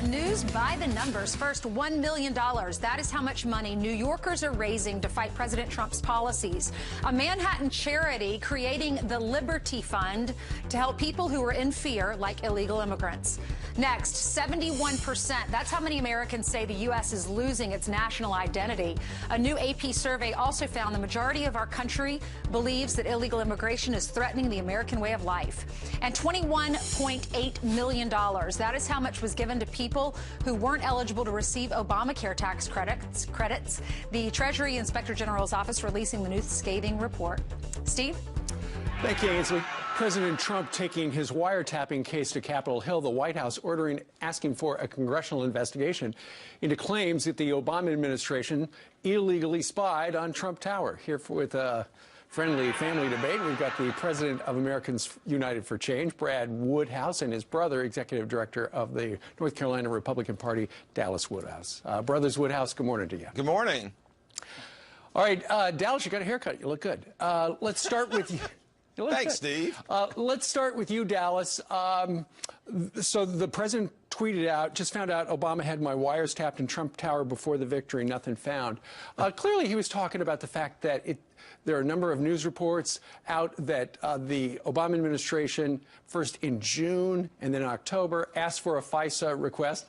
news by the numbers. First, $1 million. That is how much money New Yorkers are raising to fight President Trump's policies. A Manhattan charity creating the Liberty Fund to help people who are in fear, like illegal immigrants. Next, 71%. That's how many Americans say the U.S. is losing its national identity. A new AP survey also found the majority of our country believes that illegal immigration is threatening the American way of life. And $21.8 million. That is how much was given to people who weren't eligible to receive Obamacare tax credits. The Treasury Inspector General's office releasing the new scathing report. Steve? Thank you, Ainsley. President Trump taking his wiretapping case to Capitol Hill, the White House asking for a congressional investigation into claims that the Obama administration illegally spied on Trump Tower. Here with a friendly family debate, we've got the president of Americans United for Change, Brad Woodhouse, and his brother, executive director of the North Carolina Republican Party, Dallas Woodhouse. Brothers Woodhouse, good morning to you. Good morning. All right, Dallas, you got a haircut. You look good. Let's start with you. Thanks, Steve. Let's start with you, Dallas. So the president tweeted out, just found out Obama had my wires tapped in Trump Tower before the victory, nothing found. Clearly, he was talking about the fact that there are a number of news reports out that the Obama administration, first in June and then in October, asked for a FISA request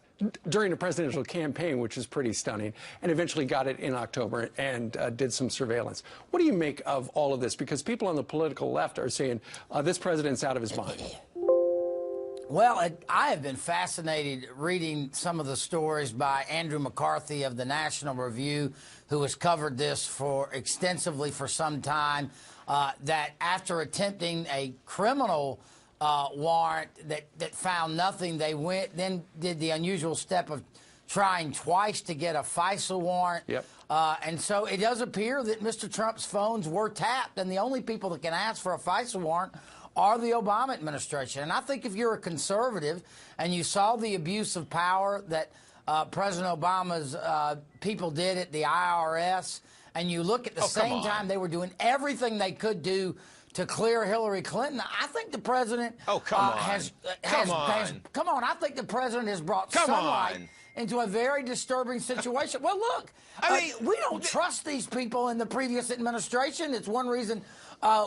during the presidential campaign, which is pretty stunning, and eventually got it in October and did some surveillance. What do you make of all of this? Because people on the political left are saying this president's out of his mind. Well, I have been fascinated reading some of the stories by Andrew McCarthy of the National Review, who has covered this extensively for some time, that after attempting a criminal warrant that found nothing, they then did the unusual step of trying twice to get a FISA warrant. Yep. And so it does appear that Mr. Trump's phones were tapped, and the only people that can ask for a FISA warrant are the Obama administration. And I think if you're a conservative and you saw the abuse of power that President Obama's people did at the IRS, and you look at the same time they were doing everything they could do to clear Hillary Clinton, I think the president I think the president has brought sunlight into a very disturbing situation. Well, look, we don't trust these people in the previous administration. It's one reason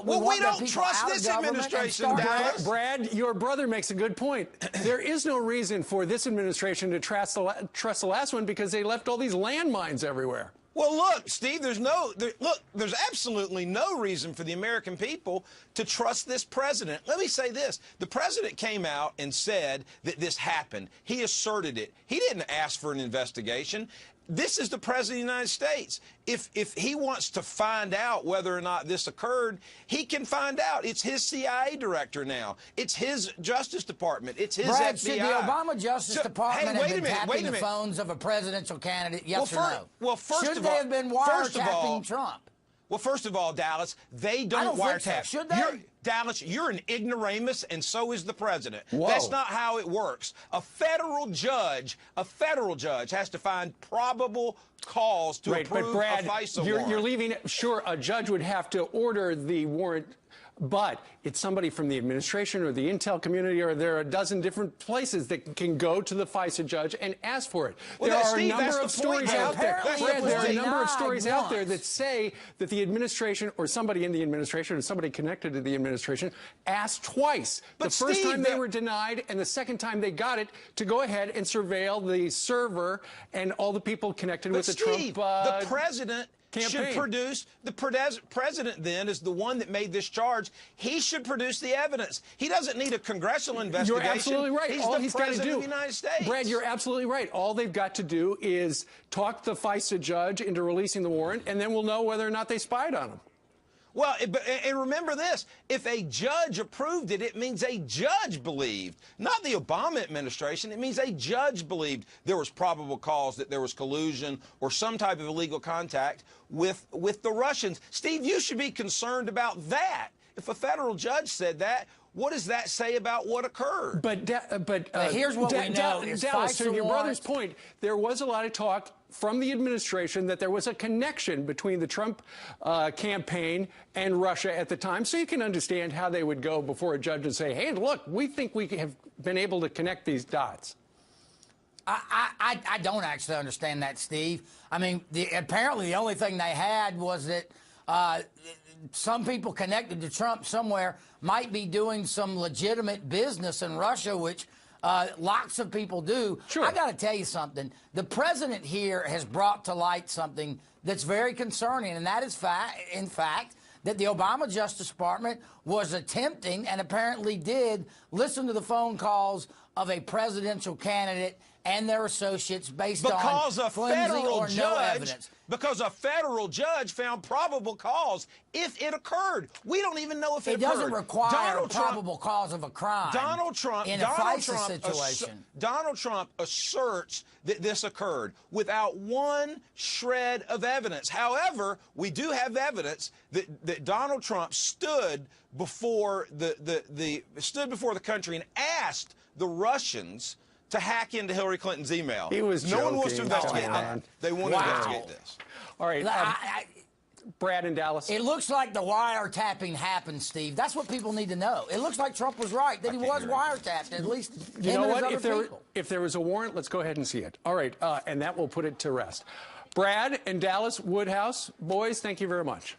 we don't trust this administration, Dallas. Brad, your brother makes a good point. There is no reason for this administration to trust the last one because they left all these landmines everywhere. Well, look, Steve, there's absolutely no reason for the American people to trust this president. Let me say this. The president came out and said that this happened. He asserted it. He didn't ask for an investigation. This is the president of the United States. If he wants to find out whether or not this occurred, he can find out. It's his CIA director now. It's his Justice Department. It's his FBI. Should the Obama Justice Department have been tapping the phones of a presidential candidate, yes or no? Well, should they have been wiretapping Trump? Well, first of all, Dallas, they don't wiretap. So. Should they? Dallas, you're an ignoramus, and so is the president. Whoa. That's not how it works. A federal judge has to find probable cause to approve a FISA warrant. You're leaving it. Sure, a judge would have to order the warrant, but it's somebody from the administration or the intel community, or there are a dozen different places that can go to the FISA judge and ask for it. Well, there are Steve, a number of stories out there. Brad, there are a number of stories out there that say that the administration or somebody in the administration or somebody connected to the administration asked twice. But the first Steve, time they were denied, and the second time they got it, to go ahead and surveil the server and all the people connected with the Steve, Trump the president campaign. Should produce, the president then is the one that made this charge. He should produce the evidence. He doesn't need a congressional investigation. You're absolutely right. He's the president of the United States. Brad, you're absolutely right. All they've got to do is talk the FISA judge into releasing the warrant, and then we'll know whether or not they spied on him. Well, and remember this, if a judge approved it, it means a judge believed. Not the Obama administration. It means a judge believed there was probable cause that there was collusion or some type of illegal contact with the Russians. Steve, you should be concerned about that. If a federal judge said that, what does that say about what occurred? But here's what we know. Dallas, to your brother's point, there was a lot of talk from the administration that there was a connection between the Trump campaign and Russia at the time. So you can understand how they would go before a judge and say, hey, look, we think we have been able to connect these dots. I don't actually understand that, Steve. I mean, apparently the only thing they had was that some people connected to Trump somewhere might be doing some legitimate business in Russia, which lots of people do. Sure. I got to tell you something. The president here has brought to light something that's very concerning, and that is, in fact, that the Obama Justice Department was attempting and apparently did listen to the phone calls of a presidential candidate and their associates based on flimsy or no evidence. Because a federal judge found probable cause if it occurred. We don't even know if it occurred. It doesn't require a probable cause of a crime in a FISA situation. Donald Trump asserts that this occurred without one shred of evidence. However, we do have evidence that Donald Trump stood before the country and asked the Russians to hack into Hillary Clinton's email. He was No joking. one wants to investigate that. They want to investigate this. All right. Brad and Dallas. It looks like the wiretapping happened, Steve. That's what people need to know. It looks like Trump was right, that he was wiretapped, at least You know what? people. If there was a warrant, let's go ahead and see it. All right. And that will put it to rest. Brad and Dallas Woodhouse, boys, thank you very much.